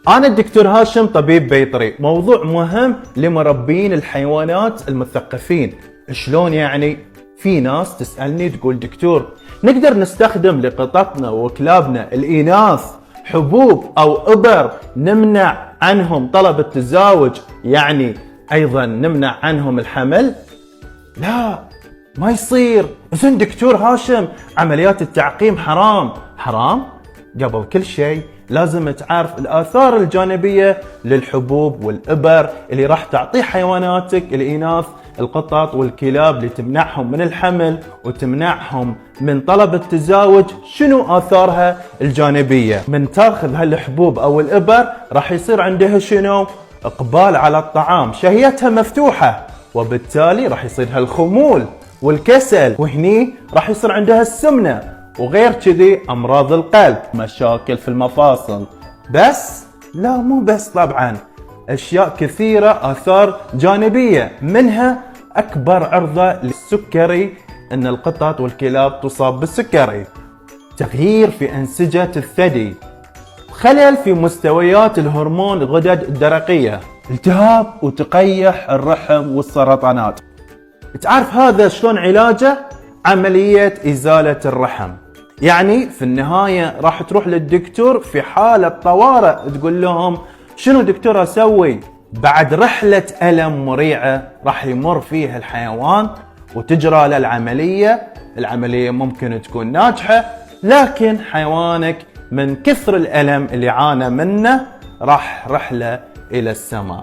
أنا الدكتور هاشم طبيب بيطري. موضوع مهم لمربين الحيوانات المثقفين. شلون يعني؟ في ناس تسألني تقول دكتور نقدر نستخدم لقططنا وكلابنا الإناث حبوب أو إبر نمنع عنهم طلب التزاوج، يعني أيضا نمنع عنهم الحمل؟ لا ما يصير. زين دكتور هاشم عمليات التعقيم حرام؟ قبل كل شيء لازم تعرف الآثار الجانبية للحبوب والإبر اللي راح تعطيه حيواناتك الإناث القطط والكلاب اللي تمنعهم من الحمل وتمنعهم من طلب التزاوج. شنو آثارها الجانبية؟ من تاخذ هالحبوب أو الإبر راح يصير عندها شنو؟ إقبال على الطعام، شهيتها مفتوحة، وبالتالي راح يصير هالخمول والكسل، وهني راح يصير عندها السمنة، وغير كذي أمراض القلب، مشاكل في المفاصل. بس لا مو بس، طبعا أشياء كثيرة آثار جانبية، منها أكبر عرضة للسكري أن القطط والكلاب تصاب بالسكري، تغيير في أنسجة الثدي، خلل في مستويات الهرمون الغدد الدرقية، التهاب وتقيح الرحم والسرطانات. تعرف هذا شلون علاجه؟ عملية إزالة الرحم. يعني في النهاية راح تروح للدكتور في حالة طوارئ، تقول لهم شنو دكتور أسوي؟ بعد رحلة ألم مريعة راح يمر فيها الحيوان وتجرى له العملية ممكن تكون ناجحة، لكن حيوانك من كثر الألم اللي عانى منه راح رحلة إلى السماء.